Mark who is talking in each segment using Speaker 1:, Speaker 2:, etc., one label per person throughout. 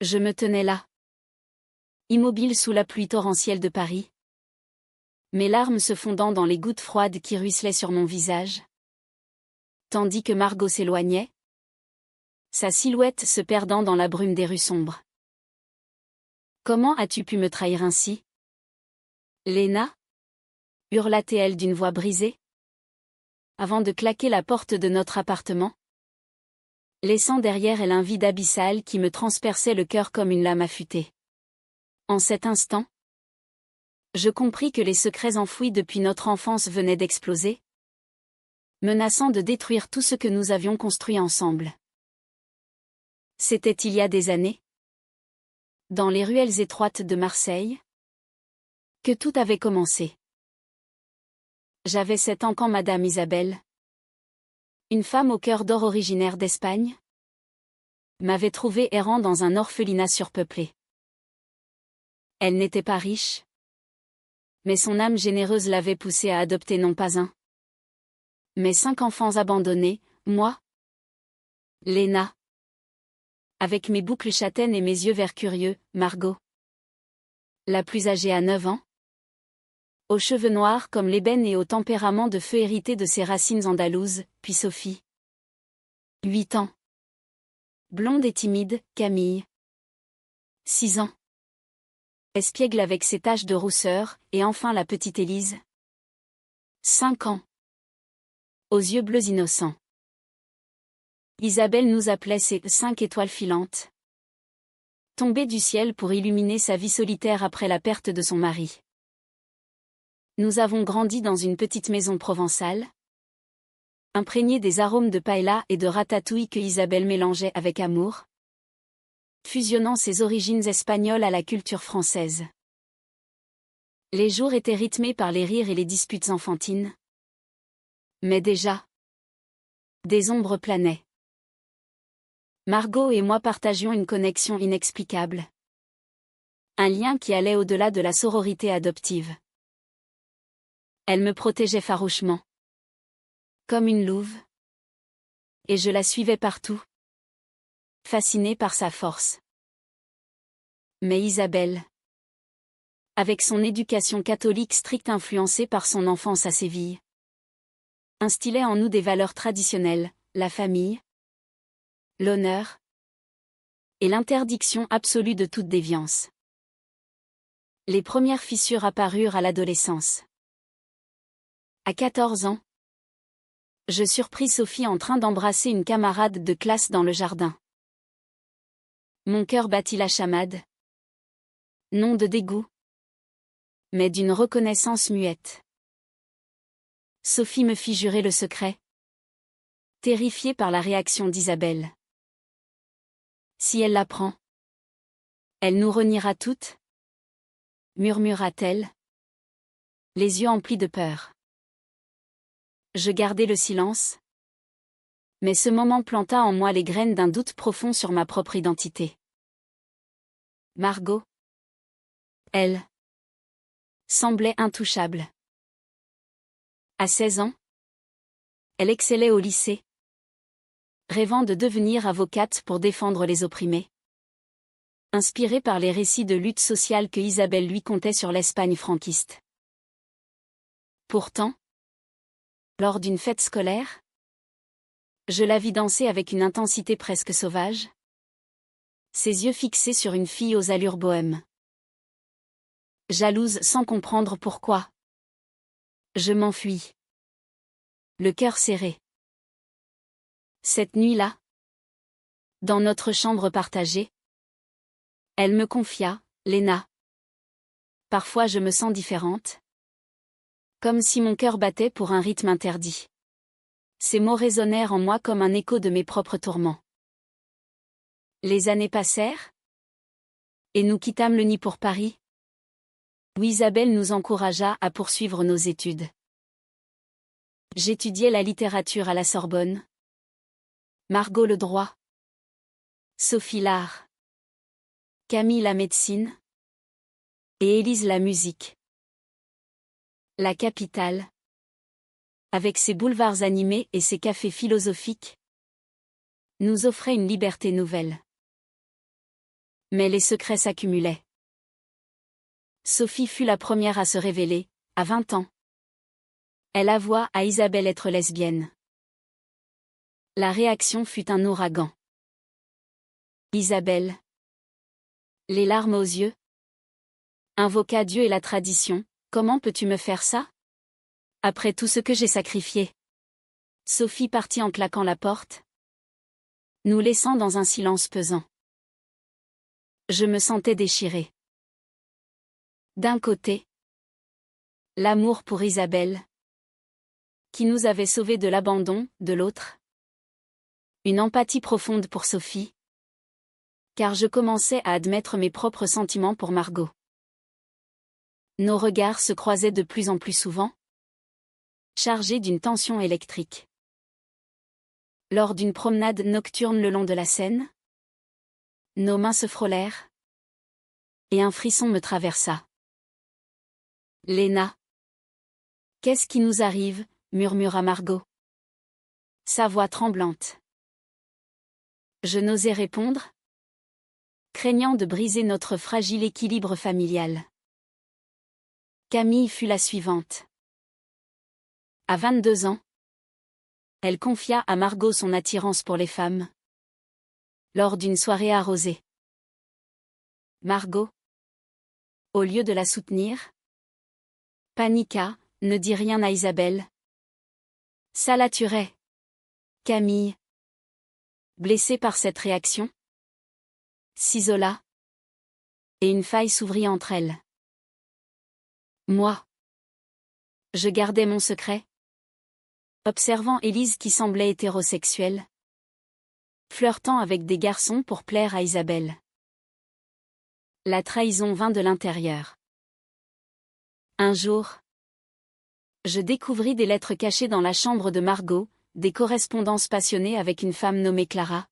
Speaker 1: Je me tenais là, immobile sous la pluie torrentielle de Paris, mes larmes se fondant dans les gouttes froides qui ruisselaient sur mon visage. Tandis que Margot s'éloignait, sa silhouette se perdant dans la brume des rues sombres. Comment as-tu pu me trahir ainsi, Léna? Hurla-t-elle d'une voix brisée, avant de claquer la porte de notre appartement, laissant derrière elle un vide abyssal qui me transperçait le cœur comme une lame affûtée. En cet instant, je compris que les secrets enfouis depuis notre enfance venaient d'exploser, menaçant de détruire tout ce que nous avions construit ensemble. C'était il y a des années, dans les ruelles étroites de Marseille, que tout avait commencé. J'avais 7 ans quand Madame Isabelle, une femme au cœur d'or originaire d'Espagne, m'avait trouvé errant dans un orphelinat surpeuplé. Elle n'était pas riche, mais son âme généreuse l'avait poussée à adopter non pas un, mais 5 enfants abandonnés, moi, Léna, avec mes boucles châtaines et mes yeux vert curieux, Margot, la plus âgée à 9 ans, aux cheveux noirs comme l'ébène et au tempérament de feu hérité de ses racines andalouses, puis Sophie, 8 ans. Blonde et timide, Camille, 6 ans. Espiègle avec ses taches de rousseur, et enfin la petite Élise, 5 ans. Aux yeux bleus innocents. Isabelle nous appelait ses 5 étoiles filantes, tombées du ciel pour illuminer sa vie solitaire après la perte de son mari. Nous avons grandi dans une petite maison provençale, imprégnée des arômes de paella et de ratatouille que Isabelle mélangeait avec amour, fusionnant ses origines espagnoles à la culture française. Les jours étaient rythmés par les rires et les disputes enfantines. Mais déjà, des ombres planaient. Margot et moi partagions une connexion inexplicable. Un lien qui allait au-delà de la sororité adoptive. Elle me protégeait farouchement, comme une louve, et je la suivais partout, fascinée par sa force. Mais Isabelle, avec son éducation catholique stricte influencée par son enfance à Séville, instillait en nous des valeurs traditionnelles, la famille, l'honneur et l'interdiction absolue de toute déviance. Les premières fissures apparurent à l'adolescence. À 14 ans, je surpris Sophie en train d'embrasser une camarade de classe dans le jardin. Mon cœur battit la chamade. Non de dégoût, mais d'une reconnaissance muette. Sophie me fit jurer le secret, terrifiée par la réaction d'Isabelle. Si elle l'apprend, elle nous reniera toutes, murmura-t-elle, les yeux emplis de peur. Je gardai le silence, mais ce moment planta en moi les graines d'un doute profond sur ma propre identité. Margot, elle, semblait intouchable. À 16 ans, elle excellait au lycée, rêvant de devenir avocate pour défendre les opprimés. Inspirée par les récits de lutte sociale que Isabelle lui contait sur l'Espagne franquiste. Pourtant, lors d'une fête scolaire, je la vis danser avec une intensité presque sauvage, ses yeux fixés sur une fille aux allures bohèmes. Jalouse sans comprendre pourquoi, je m'enfuis, le cœur serré. Cette nuit-là, dans notre chambre partagée, elle me confia, Léna. Parfois je me sens différente, comme si mon cœur battait pour un rythme interdit. Ces mots résonnèrent en moi comme un écho de mes propres tourments. Les années passèrent, et nous quittâmes le nid pour Paris, où Isabelle nous encouragea à poursuivre nos études. J'étudiais la littérature à la Sorbonne, Margot le droit, Sophie l'art, Camille la médecine, et Élise la musique. La capitale, avec ses boulevards animés et ses cafés philosophiques, nous offrait une liberté nouvelle. Mais les secrets s'accumulaient. Sophie fut la première à se révéler, à 20 ans. Elle avoua à Isabelle être lesbienne. La réaction fut un ouragan. Isabelle, les larmes aux yeux, invoqua Dieu et la tradition. Comment peux-tu me faire ça? Après tout ce que j'ai sacrifié. Sophie partit en claquant la porte, nous laissant dans un silence pesant. Je me sentais déchirée. D'un côté, l'amour pour Isabelle, qui nous avait sauvés de l'abandon, de l'autre, une empathie profonde pour Sophie, car je commençais à admettre mes propres sentiments pour Margot. Nos regards se croisaient de plus en plus souvent, chargés d'une tension électrique. Lors d'une promenade nocturne le long de la Seine, nos mains se frôlèrent, et un frisson me traversa. Léna. Qu'est-ce qui nous arrive? Murmura Margot. Sa voix tremblante. Je n'osais répondre, craignant de briser notre fragile équilibre familial. Camille fut la suivante. À 22 ans, elle confia à Margot son attirance pour les femmes, lors d'une soirée arrosée. Margot, au lieu de la soutenir, paniqua, ne dit rien à Isabelle. Ça la tuerait. Camille, blessée par cette réaction, s'isola, et une faille s'ouvrit entre elles. Moi, je gardais mon secret, observant Élise qui semblait hétérosexuelle, flirtant avec des garçons pour plaire à Isabelle. La trahison vint de l'intérieur. Un jour, je découvris des lettres cachées dans la chambre de Margot, des correspondances passionnées avec une femme nommée Clara,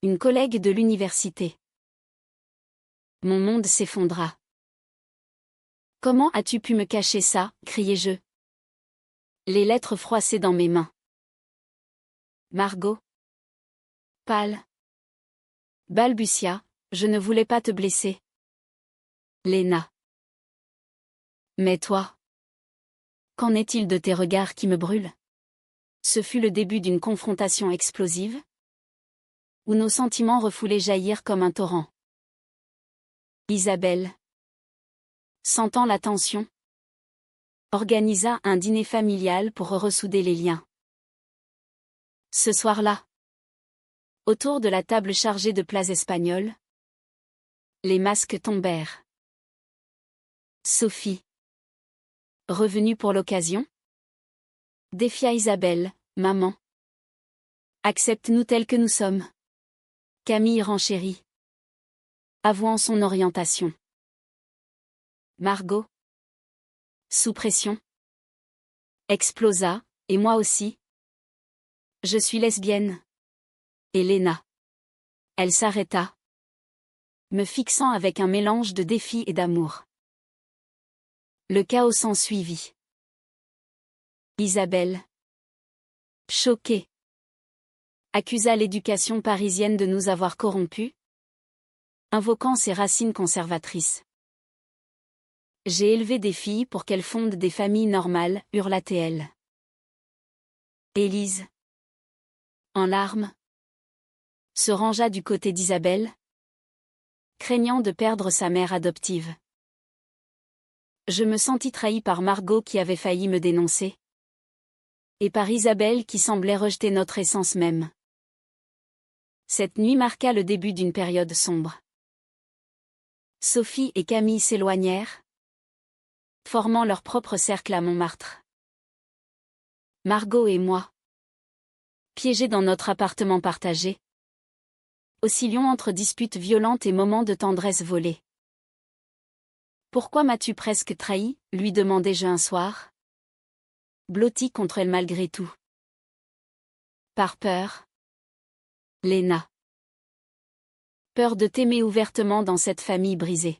Speaker 1: une collègue de l'université. Mon monde s'effondra. Comment as-tu pu me cacher ça? Criai-je. Les lettres froissaient dans mes mains. Margot, pâle, balbutia, je ne voulais pas te blesser. Léna. Mais toi, qu'en est-il de tes regards qui me brûlent? Ce fut le début d'une confrontation explosive, où nos sentiments refoulés jaillirent comme un torrent. Isabelle, sentant la tension, organisa un dîner familial pour ressouder les liens. Ce soir-là, autour de la table chargée de plats espagnols, les masques tombèrent. Sophie, revenue pour l'occasion, défia Isabelle, maman. Accepte-nous tels que nous sommes. Camille renchérit, avouant son orientation. Margot, sous pression, explosa, et moi aussi. Je suis lesbienne. Et Léna. Elle s'arrêta, me fixant avec un mélange de défi et d'amour. Le chaos s'ensuivit. Isabelle, choquée, accusa l'éducation parisienne de nous avoir corrompus, invoquant ses racines conservatrices. J'ai élevé des filles pour qu'elles fondent des familles normales, hurla-t-elle. Élise, en larmes, se rangea du côté d'Isabelle, craignant de perdre sa mère adoptive. Je me sentis trahi par Margot qui avait failli me dénoncer, et par Isabelle qui semblait rejeter notre essence même. Cette nuit marqua le début d'une période sombre. Sophie et Camille s'éloignèrent, formant leur propre cercle à Montmartre. Margot et moi, piégés dans notre appartement partagé, oscillions entre disputes violentes et moments de tendresse volée. Pourquoi m'as-tu presque trahi? Lui demandai-je un soir, blotti contre elle malgré tout. Par peur. Léna. Peur de t'aimer ouvertement dans cette famille brisée.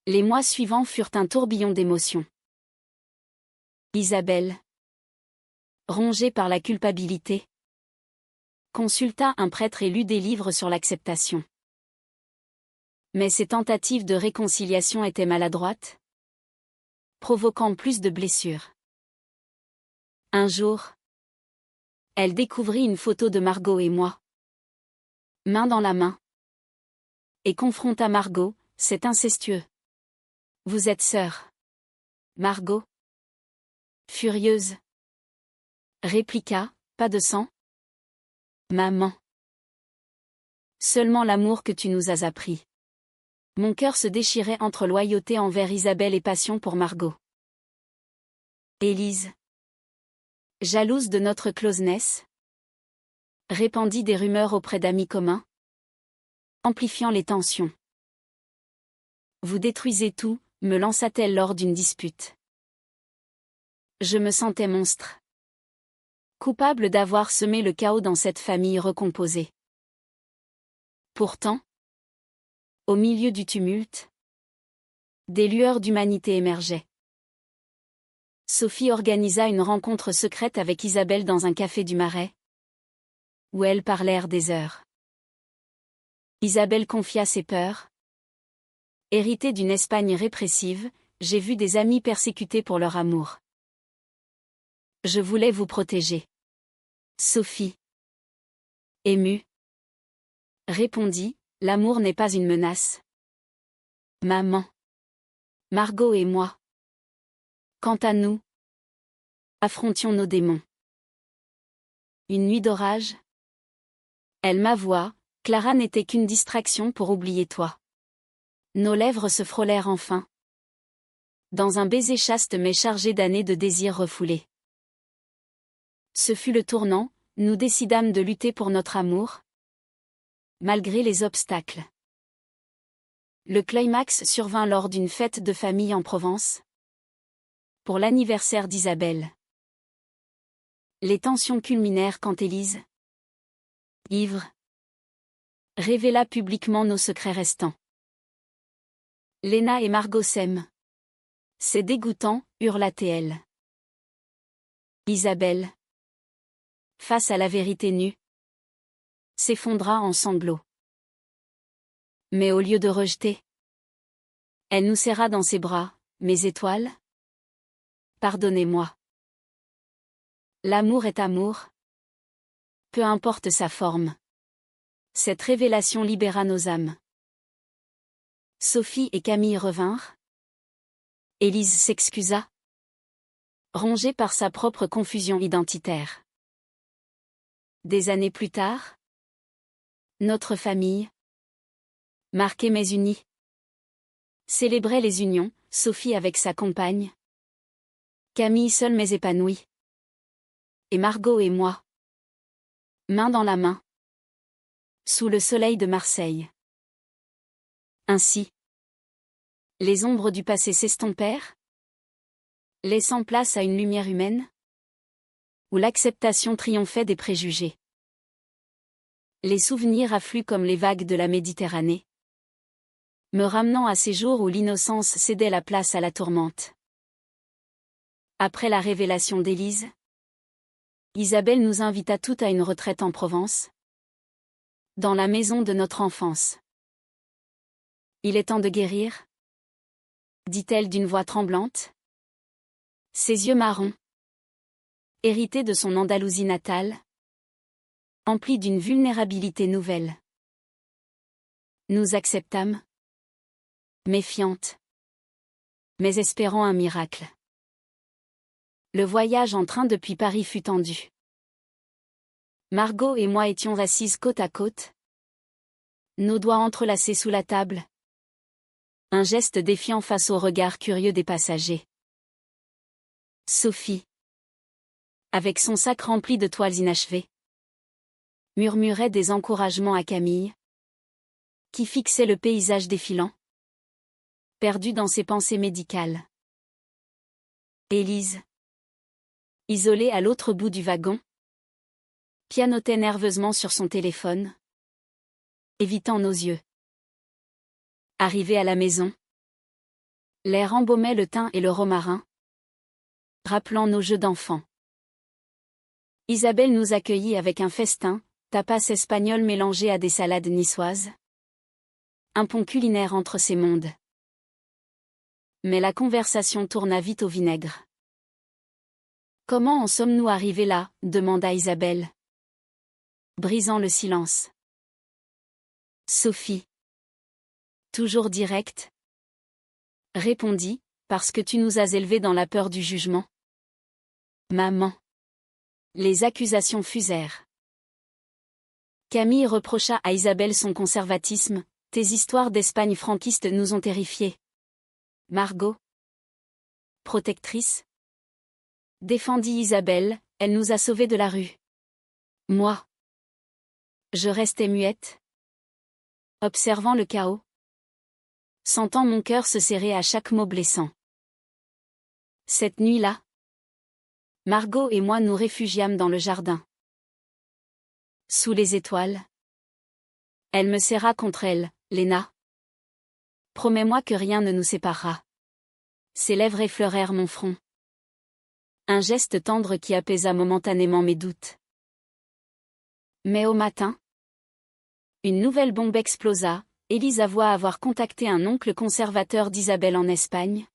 Speaker 1: Les mois suivants furent un tourbillon d'émotions. Isabelle, rongée par la culpabilité, consulta un prêtre et lut des livres sur l'acceptation. Mais ses tentatives de réconciliation étaient maladroites, provoquant plus de blessures. Un jour, elle découvrit une photo de Margot et moi, main dans la main, et confronta Margot, c'est incestueux. Vous êtes sœurs. Margot, furieuse, répliqua, pas de sang? Maman. Seulement l'amour que tu nous as appris. Mon cœur se déchirait entre loyauté envers Isabelle et passion pour Margot. Élise, jalouse de notre closeness, répandit des rumeurs auprès d'amis communs, amplifiant les tensions. Vous détruisez tout, me lança-t-elle lors d'une dispute. Je me sentais monstre. Coupable d'avoir semé le chaos dans cette famille recomposée. Pourtant, au milieu du tumulte, des lueurs d'humanité émergeaient. Sophie organisa une rencontre secrète avec Isabelle dans un café du Marais, où elles parlèrent des heures. Isabelle confia ses peurs. Héritée d'une Espagne répressive, j'ai vu des amis persécutés pour leur amour. Je voulais vous protéger. Sophie, émue, répondit, l'amour n'est pas une menace. Maman, Margot et moi. Quant à nous, affrontions nos démons. Une nuit d'orage. Elle m'avoua, Clara n'était qu'une distraction pour oublier toi. Nos lèvres se frôlèrent enfin. Dans un baiser chaste mais chargé d'années de désirs refoulés. Ce fut le tournant, nous décidâmes de lutter pour notre amour, malgré les obstacles. Le climax survint lors d'une fête de famille en Provence, pour l'anniversaire d'Isabelle. Les tensions culminèrent quand Élise, ivre, révéla publiquement nos secrets restants. Léna et Margot s'aiment. C'est dégoûtant, hurla-t-elle. Isabelle, face à la vérité nue, s'effondra en sanglots. Mais au lieu de rejeter, elle nous serra dans ses bras, mes étoiles. Pardonnez-moi. L'amour est amour. Peu importe sa forme. Cette révélation libéra nos âmes. Sophie et Camille revinrent. Élise s'excusa, rongée par sa propre confusion identitaire. Des années plus tard, notre famille, marquée mais unie, célébrait les unions, Sophie avec sa compagne, Camille seule mais épanouie, et Margot et moi, main dans la main, sous le soleil de Marseille. Ainsi, les ombres du passé s'estompèrent, laissant place à une lumière humaine, où l'acceptation triomphait des préjugés. Les souvenirs affluent comme les vagues de la Méditerranée, me ramenant à ces jours où l'innocence cédait la place à la tourmente. Après la révélation d'Élise, Isabelle nous invita toutes à une retraite en Provence, dans la maison de notre enfance. Il est temps de guérir, dit-elle d'une voix tremblante. Ses yeux marrons, hérités de son Andalousie natale, emplis d'une vulnérabilité nouvelle. Nous acceptâmes, méfiantes, mais espérant un miracle. Le voyage en train depuis Paris fut tendu. Margot et moi étions assises côte à côte, nos doigts entrelacés sous la table. Un geste défiant face au regard curieux des passagers. Sophie, avec son sac rempli de toiles inachevées, murmurait des encouragements à Camille, qui fixait le paysage défilant, perdu dans ses pensées médicales. Élise, isolée à l'autre bout du wagon, pianotait nerveusement sur son téléphone, évitant nos yeux. Arrivée à la maison, l'air embaumait le thym et le romarin, rappelant nos jeux d'enfants. Isabelle nous accueillit avec un festin, tapas espagnol mélangé à des salades niçoises. un pont culinaire entre ces mondes. Mais la conversation tourna vite au vinaigre. Comment en sommes-nous arrivés là? Demanda Isabelle, brisant le silence. Sophie, toujours directe, répondit, parce que tu nous as élevés dans la peur du jugement. Maman. Les accusations fusèrent. Camille reprocha à Isabelle son conservatisme. Tes histoires d'Espagne franquiste nous ont terrifiés. Margot, protectrice, défendit Isabelle, elle nous a sauvés de la rue. Moi, je restais muette, observant le chaos, sentant mon cœur se serrer à chaque mot blessant. Cette nuit-là, Margot et moi nous réfugiâmes dans le jardin. Sous les étoiles. Elle me serra contre elle. Léna. Promets-moi que rien ne nous séparera. Ses lèvres effleurèrent mon front. Un geste tendre qui apaisa momentanément mes doutes. Mais au matin, une nouvelle bombe explosa. Élise avoua avoir contacté un oncle conservateur d'Isabelle en Espagne,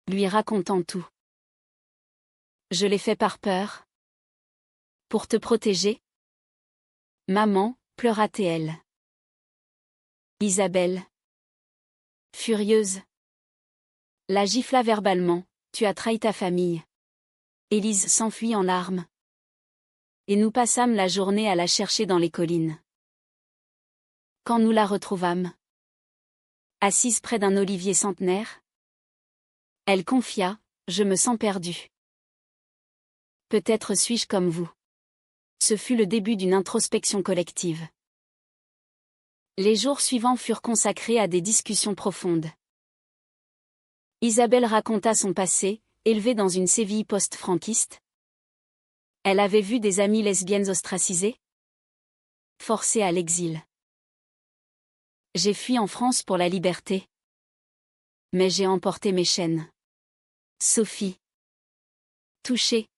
Speaker 1: lui racontant tout. Je l'ai fait par peur. Pour te protéger. Maman, pleura-t-elle. Isabelle, furieuse, la gifla verbalement. Tu as trahi ta famille. Élise s'enfuit en larmes. Et nous passâmes la journée à la chercher dans les collines. Quand nous la retrouvâmes, assise près d'un olivier centenaire, elle confia, je me sens perdue. Peut-être suis-je comme vous. Ce fut le début d'une introspection collective. Les jours suivants furent consacrés à des discussions profondes. Isabelle raconta son passé, élevée dans une Séville post-franquiste. Elle avait vu des amies lesbiennes ostracisées, forcées à l'exil. J'ai fui en France pour la liberté. Mais j'ai emporté mes chaînes. Sophie, touchée,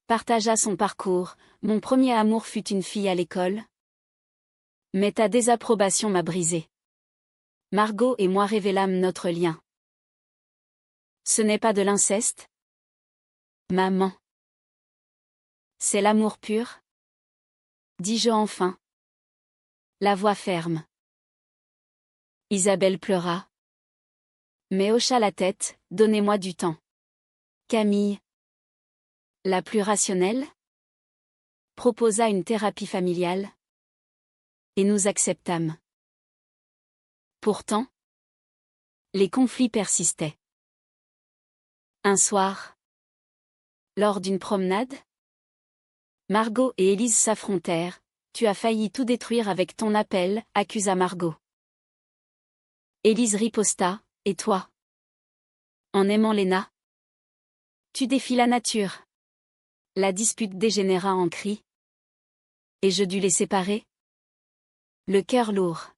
Speaker 1: partagea son parcours. Mon premier amour fut une fille à l'école. Mais ta désapprobation m'a brisée. Margot et moi révélâmes notre lien. Ce n'est pas de l'inceste? Maman. C'est l'amour pur? Dis-je enfin. La voix ferme. Isabelle pleura. Mais hocha la tête, donnez-moi du temps. Camille. La plus rationnelle? Proposa une thérapie familiale. Et nous acceptâmes. Pourtant, les conflits persistaient. Un soir, lors d'une promenade, Margot et Élise s'affrontèrent. Tu as failli tout détruire avec ton appel, accusa Margot. Élise riposta, et toi? En aimant Léna? Tu défies la nature. La dispute dégénéra en cris. Et je dus les séparer? Le cœur lourd.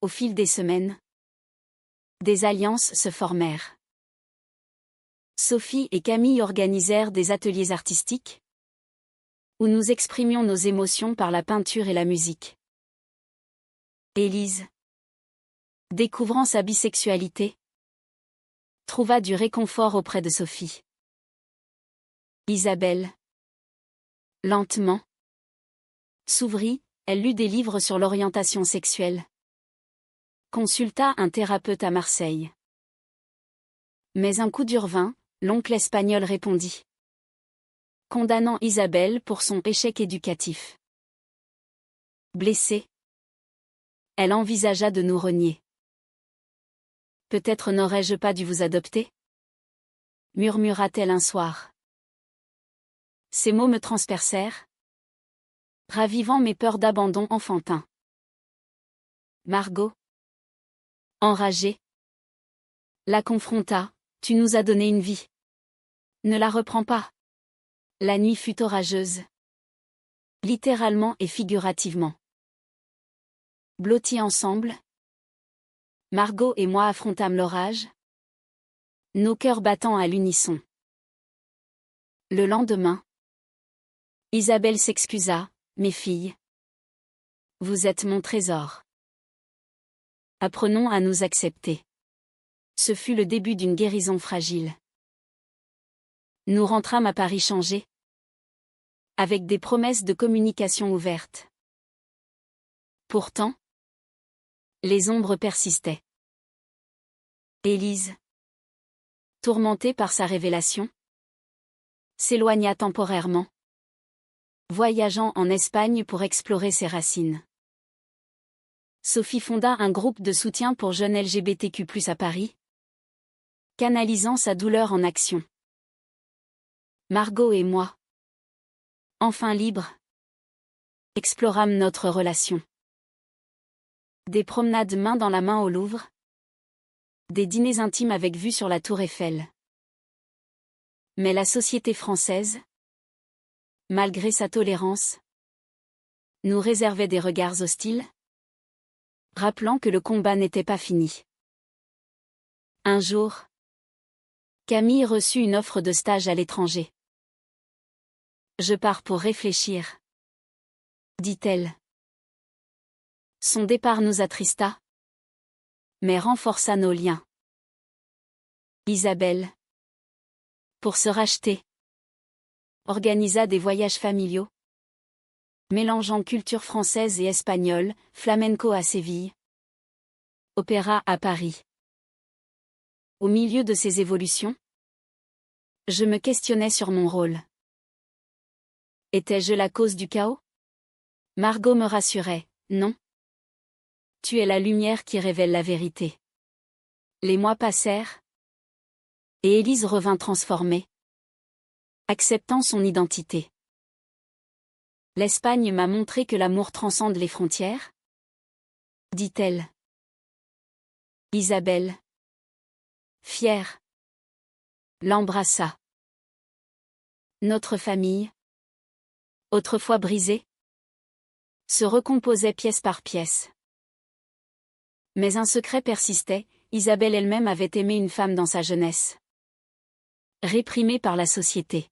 Speaker 1: Au fil des semaines, des alliances se formèrent. Sophie et Camille organisèrent des ateliers artistiques, où nous exprimions nos émotions par la peinture et la musique. Élise, découvrant sa bisexualité, trouva du réconfort auprès de Sophie. Isabelle, lentement, s'ouvrit, elle lut des livres sur l'orientation sexuelle. Consulta un thérapeute à Marseille. Mais un coup dur vint, l'oncle espagnol répondit, condamnant Isabelle pour son échec éducatif. Blessée, elle envisagea de nous renier. Peut-être n'aurais-je pas dû vous adopter? Murmura-t-elle un soir. Ces mots me transpercèrent, ravivant mes peurs d'abandon enfantin. Margot, enragée, la confronta. Tu nous as donné une vie. Ne la reprends pas. La nuit fut orageuse. Littéralement et figurativement. Blottis ensemble, Margot et moi affrontâmes l'orage, nos cœurs battant à l'unisson. Le lendemain, Isabelle s'excusa, mes filles. Vous êtes mon trésor. Apprenons à nous accepter. Ce fut le début d'une guérison fragile. Nous rentrâmes à Paris changés, avec des promesses de communication ouverte. Pourtant, les ombres persistaient. Élise, tourmentée par sa révélation, s'éloigna temporairement, voyageant en Espagne pour explorer ses racines. Sophie fonda un groupe de soutien pour jeunes LGBTQ+ à Paris, canalisant sa douleur en action. Margot et moi, enfin libres, explorâmes notre relation. Des promenades main dans la main au Louvre, des dîners intimes avec vue sur la Tour Eiffel. Mais la société française, malgré sa tolérance, nous réservait des regards hostiles, rappelant que le combat n'était pas fini. Un jour, Camille reçut une offre de stage à l'étranger. Je pars pour réfléchir, dit-elle. Son départ nous attrista, mais renforça nos liens. Isabelle, pour se racheter, organisa des voyages familiaux, mélangeant culture française et espagnole, flamenco à Séville, opéra à Paris. Au milieu de ces évolutions, je me questionnais sur mon rôle. Étais-je la cause du chaos? Margot me rassurait, non. Tu es la lumière qui révèle la vérité. Les mois passèrent, et Élise revint transformée, acceptant son identité. L'Espagne m'a montré que l'amour transcende les frontières, dit-elle. Isabelle, fière, l'embrassa. Notre famille, autrefois brisée, se recomposait pièce par pièce. Mais un secret persistait, Isabelle elle-même avait aimé une femme dans sa jeunesse, réprimée par la société.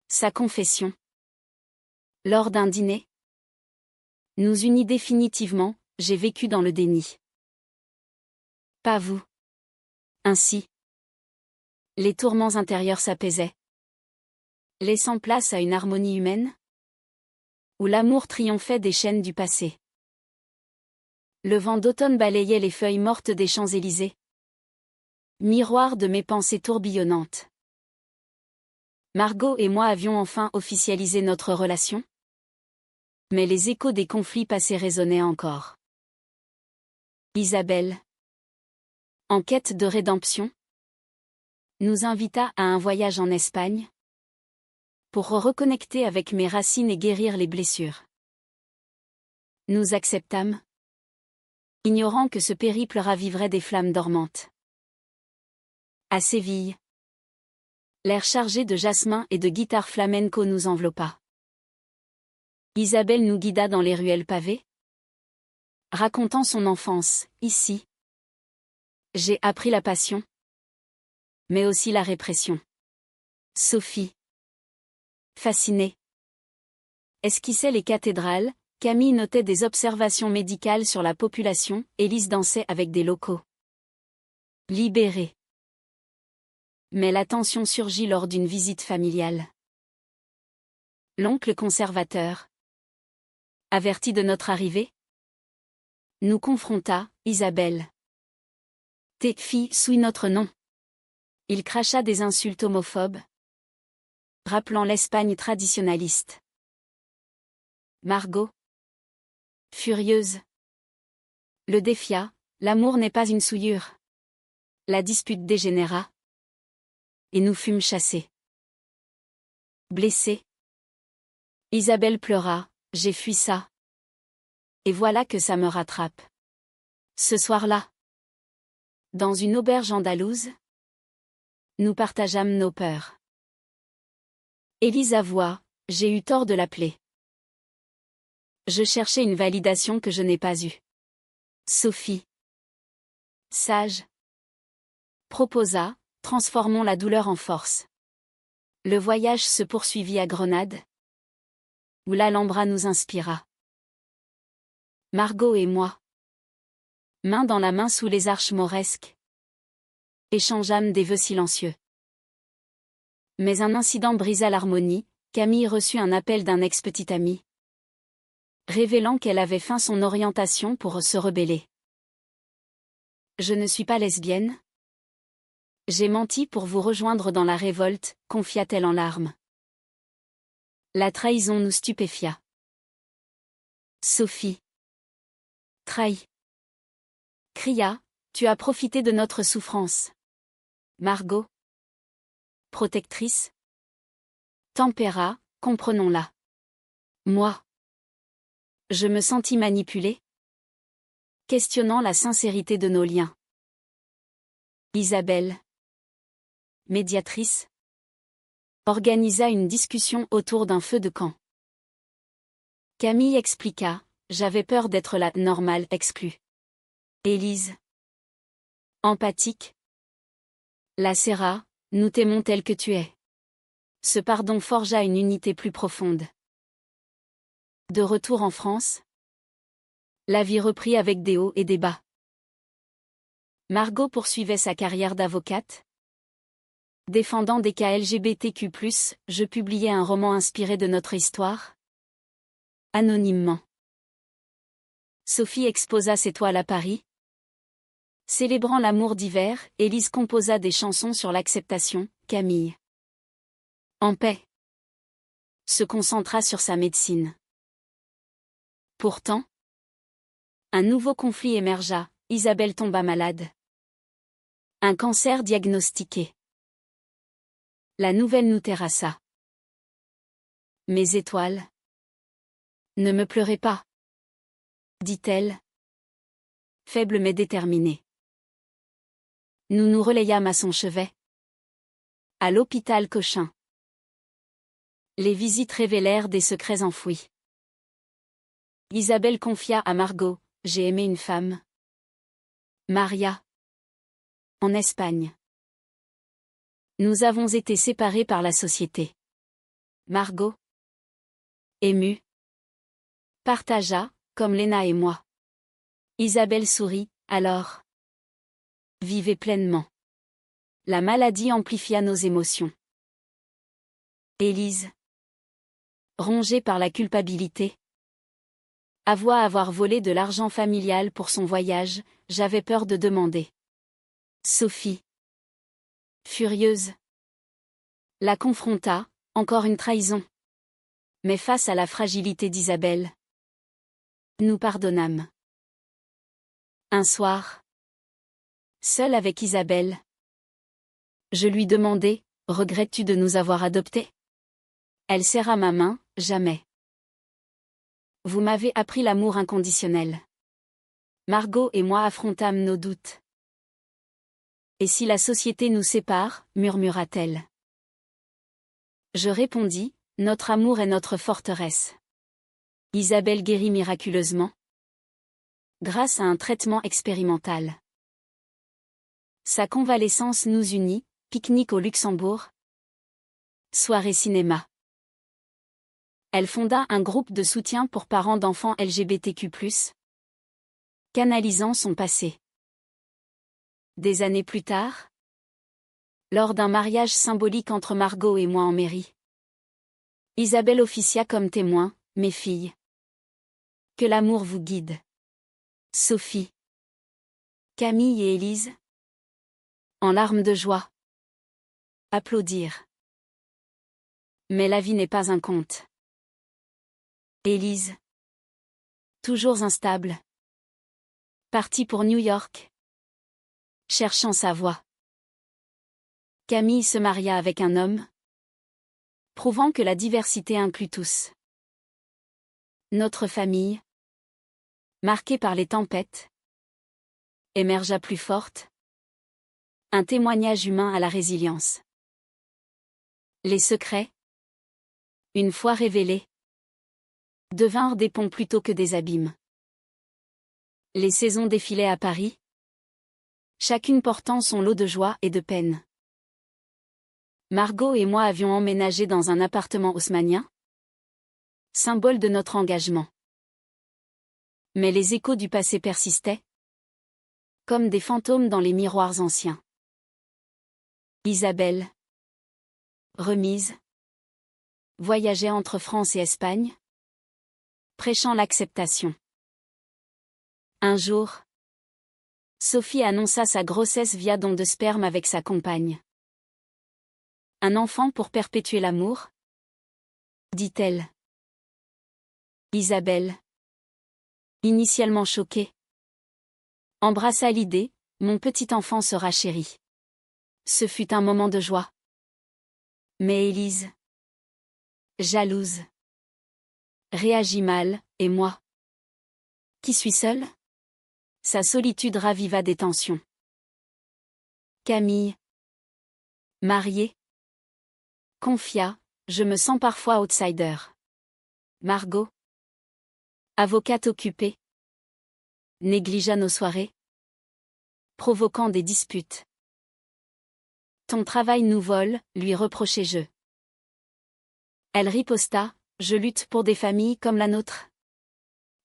Speaker 1: Sa confession, lors d'un dîner, nous unit définitivement, j'ai vécu dans le déni. Pas vous. Ainsi, les tourments intérieurs s'apaisaient, laissant place à une harmonie humaine, où l'amour triomphait des chaînes du passé. Le vent d'automne balayait les feuilles mortes des Champs-Élysées, miroir de mes pensées tourbillonnantes. Margot et moi avions enfin officialisé notre relation, mais les échos des conflits passés résonnaient encore. Isabelle, en quête de rédemption, nous invita à un voyage en Espagne, pour reconnecter avec mes racines et guérir les blessures. Nous acceptâmes, ignorant que ce périple raviverait des flammes dormantes. À Séville, l'air chargé de jasmin et de guitare flamenco nous enveloppa. Isabelle nous guida dans les ruelles pavées, racontant son enfance. Ici, j'ai appris la passion, mais aussi la répression. Sophie, fascinée, esquissait les cathédrales, Camille notait des observations médicales sur la population, Élise dansait avec des locaux. Libérée. Mais la tension surgit lors d'une visite familiale. L'oncle conservateur, averti de notre arrivée, nous confronta, Isabelle. Tes filles sous notre nom. Il cracha des insultes homophobes, rappelant l'Espagne traditionnaliste. Margot, furieuse, le défia, l'amour n'est pas une souillure. La dispute dégénéra, et nous fûmes chassés. Blessée, Isabelle pleura, j'ai fui ça. Et voilà que ça me rattrape. Ce soir-là, dans une auberge andalouse, nous partageâmes nos peurs. Élise avoua, j'ai eu tort de l'appeler. Je cherchais une validation que je n'ai pas eue. Sophie, sage, proposa, transformons la douleur en force. Le voyage se poursuivit à Grenade, où l'Alhambra nous inspira. Margot et moi, Main dans la main sous les arches mauresques. Échangeâmes des vœux silencieux. Mais un incident brisa l'harmonie. Camille reçut un appel d'un ex-petit ami, révélant qu'elle avait feint son orientation pour se rebeller. Je ne suis pas lesbienne. J'ai menti pour vous rejoindre dans la révolte, confia-t-elle en larmes. La trahison nous stupéfia. Sophie. Trahi. Cria, tu as profité de notre souffrance. Margot. Protectrice. Tempéra, comprenons-la. Moi. Je me sentis manipulée, questionnant la sincérité de nos liens. Isabelle, médiatrice, organisa une discussion autour d'un feu de camp. Camille expliqua, j'avais peur d'être la normale exclue. Élise, empathique, la serra, nous t'aimons tel que tu es. Ce pardon forgea une unité plus profonde. De retour en France, la vie reprit avec des hauts et des bas. Margot poursuivait sa carrière d'avocate. Défendant des cas LGBTQ+, je publiais un roman inspiré de notre histoire. Anonymement. Sophie exposa ses toiles à Paris. Célébrant l'amour d'hiver, Élise composa des chansons sur l'acceptation. Camille, en paix, se concentra sur sa médecine. Pourtant, un nouveau conflit émergea, Isabelle tomba malade. Un cancer diagnostiqué. La nouvelle nous terrassa. Mes étoiles. Ne me pleurez pas, dit-elle, faible mais déterminée. Nous nous relayâmes à son chevet. À l'hôpital Cochin. Les visites révélèrent des secrets enfouis. Isabelle confia à Margot, j'ai aimé une femme. Maria. En Espagne. Nous avons été séparés par la société. Margot, émue, partagea, comme Léna et moi. Isabelle sourit, alors. Vivez pleinement. La maladie amplifia nos émotions. Élise. Rongée par la culpabilité. Avoua avoir volé de l'argent familial pour son voyage, j'avais peur de demander. Sophie. Furieuse. La confronta, encore une trahison. Mais face à la fragilité d'Isabelle, nous pardonnâmes. Un soir, seule avec Isabelle, je lui demandai, regrettes-tu de nous avoir adoptés? Elle serra ma main, jamais. Vous m'avez appris l'amour inconditionnel. Margot et moi affrontâmes nos doutes. Et si la société nous sépare, murmura-t-elle. Je répondis, notre amour est notre forteresse. Isabelle guérit miraculeusement. Grâce à un traitement expérimental. Sa convalescence nous unit, pique-nique au Luxembourg. Soirée cinéma. Elle fonda un groupe de soutien pour parents d'enfants LGBTQ+, canalisant son passé. Des années plus tard, lors d'un mariage symbolique entre Margot et moi en mairie, Isabelle officia comme témoin, mes filles. Que l'amour vous guide. Sophie. Camille et Élise. En larmes de joie. Applaudir. Mais la vie n'est pas un conte. Élise. Toujours instable. Partie pour New York. Cherchant sa voie. Camille se maria avec un homme. Prouvant que la diversité inclut tous. Notre famille, marquée par les tempêtes, émergea plus forte. Un témoignage humain à la résilience. Les secrets, une fois révélés, devinrent des ponts plutôt que des abîmes. Les saisons défilaient à Paris, chacune portant son lot de joie et de peine. Margot et moi avions emménagé dans un appartement haussmannien, symbole de notre engagement. Mais les échos du passé persistaient. Comme des fantômes dans les miroirs anciens. Isabelle. Remise. Voyageait entre France et Espagne. Prêchant l'acceptation. Un jour, Sophie annonça sa grossesse via don de sperme avec sa compagne. Un enfant pour perpétuer l'amour, dit-elle. Isabelle, initialement choquée, embrassa l'idée, mon petit enfant sera chéri. Ce fut un moment de joie. Mais Élise, jalouse, réagit mal, et moi, qui suis seule? Sa solitude raviva des tensions. Camille, mariée, confia, je me sens parfois outsider. Margot, avocate occupée, négligea nos soirées, provoquant des disputes. Ton travail nous vole, lui reprochai-je. Elle riposta, je lutte pour des familles comme la nôtre.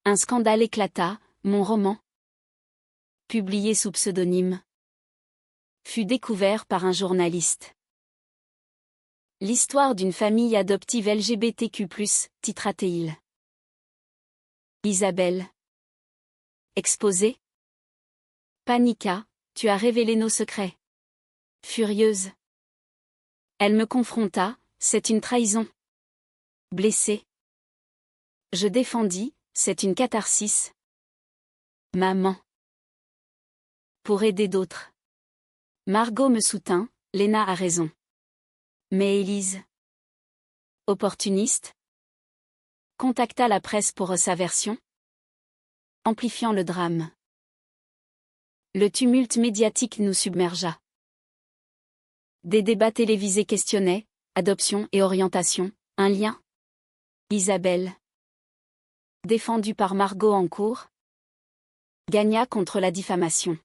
Speaker 1: Un scandale éclata, mon roman, publié sous pseudonyme, fut découvert par un journaliste. L'histoire d'une famille adoptive LGBTQ+, titrata-t-il. Isabelle. Exposée. Paniqua, tu as révélé nos secrets. Furieuse. Elle me confronta, c'est une trahison. Blessée. Je défendis, c'est une catharsis. Maman. Pour aider d'autres. Margot me soutint, Léna a raison. Mais Élise, opportuniste, contacta la presse pour sa version, amplifiant le drame. Le tumulte médiatique nous submergea. Des débats télévisés questionnaient, adoption et orientation, un lien. Isabelle, défendue par Margot en cours, gagna contre la diffamation.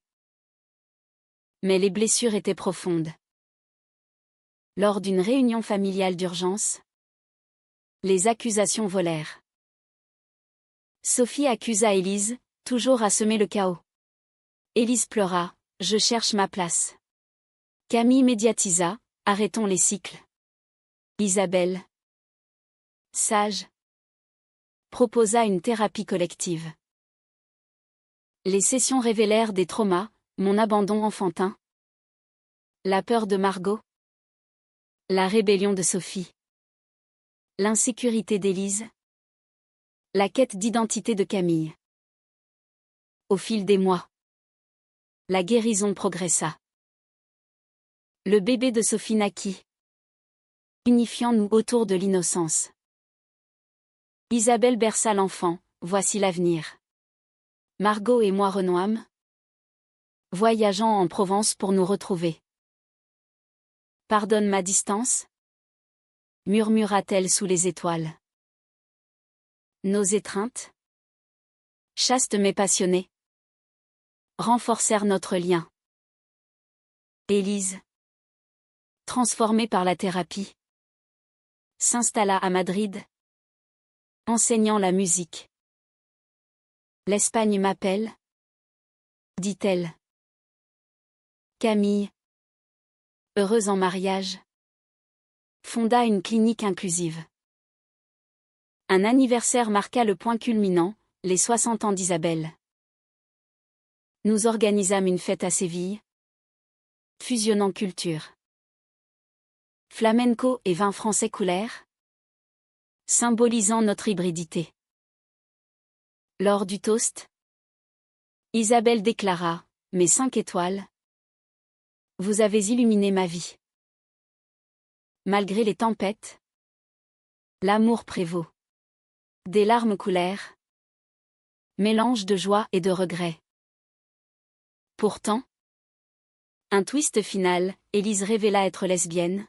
Speaker 1: Mais les blessures étaient profondes. Lors d'une réunion familiale d'urgence, les accusations volèrent. Sophie accusa Élise, toujours à semer le chaos. Élise pleura, je cherche ma place. Camille médiatisa, arrêtons les cycles. Isabelle, sage, proposa une thérapie collective. Les sessions révélèrent des traumas, mon abandon enfantin, la peur de Margot, la rébellion de Sophie, l'insécurité d'Élise, la quête d'identité de Camille. Au fil des mois, la guérison progressa. Le bébé de Sophie naquit, unifiant nous autour de l'innocence. Isabelle berça l'enfant, voici l'avenir. Margot et moi renouâmes, voyageant en Provence pour nous retrouver. Pardonne ma distance, murmura-t-elle sous les étoiles. Nos étreintes, chastes mais passionnées, renforcèrent notre lien. Élise, transformée par la thérapie, s'installa à Madrid, enseignant la musique. L'Espagne m'appelle, dit-elle. Camille, heureuse en mariage, fonda une clinique inclusive. Un anniversaire marqua le point culminant, les 60 ans d'Isabelle. Nous organisâmes une fête à Séville, fusionnant culture. Flamenco et vin français coulèrent, symbolisant notre hybridité. Lors du toast, Isabelle déclara, mes 5 étoiles, vous avez illuminé ma vie. Malgré les tempêtes, l'amour prévaut. Des larmes coulèrent, mélange de joie et de regret. Pourtant, un twist final, Élise révéla être lesbienne,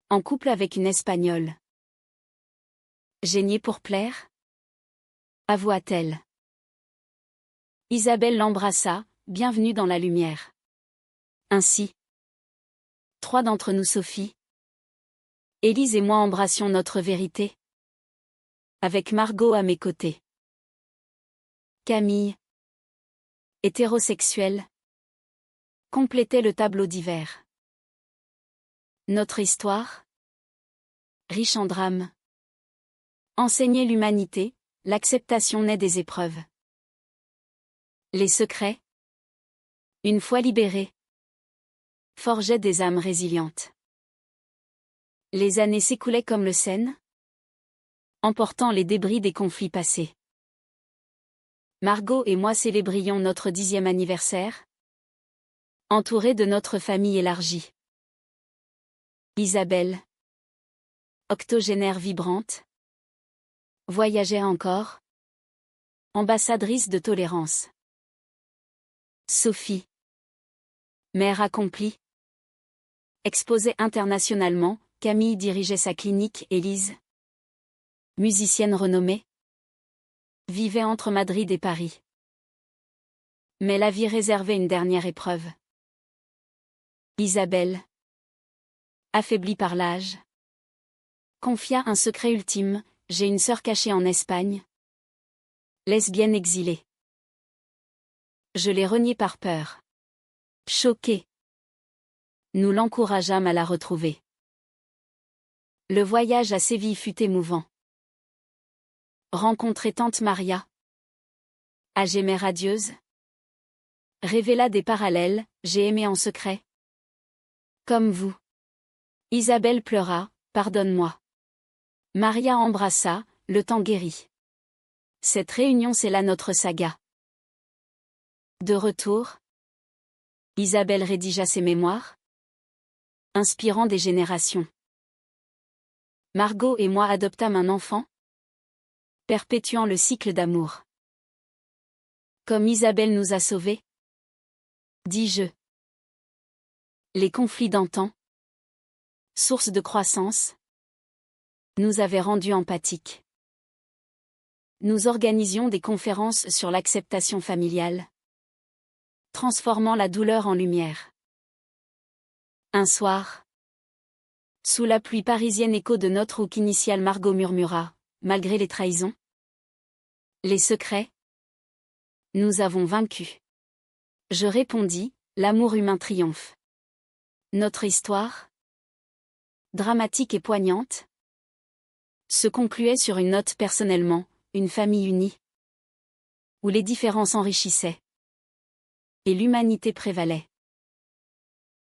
Speaker 1: en couple avec une Espagnole. Gênée pour plaire? Avoua-t-elle. Isabelle l'embrassa, bienvenue dans la lumière. Ainsi, 3 d'entre nous Sophie, Élise et moi embrassions notre vérité, avec Margot à mes côtés. Camille, hétérosexuel, complétait le tableau divers. Notre histoire, riche en drames, enseignait l'humanité, l'acceptation naît des épreuves. Les secrets, une fois libérés, forgeaient des âmes résilientes. Les années s'écoulaient comme le Seine, emportant les débris des conflits passés. Margot et moi célébrions notre 10e anniversaire, entourés de notre famille élargie. Isabelle, octogénaire vibrante, voyageait encore, ambassadrice de tolérance. Sophie, mère accomplie, exposée internationalement. Camille dirigeait sa clinique et Lise, musicienne renommée, vivait entre Madrid et Paris. Mais la vie réservait une dernière épreuve. Isabelle, affaiblie par l'âge, confia un secret ultime, j'ai une sœur cachée en Espagne. Lesbienne exilée. Je l'ai reniée par peur. Choquée. Nous l'encourageâmes à la retrouver. Le voyage à Séville fut émouvant. Rencontrer tante Maria, âgée mère radieuse, révéla des parallèles, j'ai aimé en secret. Comme vous. Isabelle pleura, pardonne-moi. Maria embrassa, le temps guérit. Cette réunion scella notre saga. De retour, Isabelle rédigea ses mémoires, inspirant des générations. Margot et moi adoptâmes un enfant, perpétuant le cycle d'amour. Comme Isabelle nous a sauvés, dis-je. Les conflits d'antan, source de croissance, nous avaient rendus empathiques. Nous organisions des conférences sur l'acceptation familiale, transformant la douleur en lumière. Un soir, sous la pluie parisienne écho de notre hook initial, Margot murmura, malgré les trahisons, les secrets, nous avons vaincu. Je répondis, l'amour humain triomphe. Notre histoire, dramatique et poignante, se concluait sur une note personnellement, une famille unie, où les différences enrichissaient et l'humanité prévalait.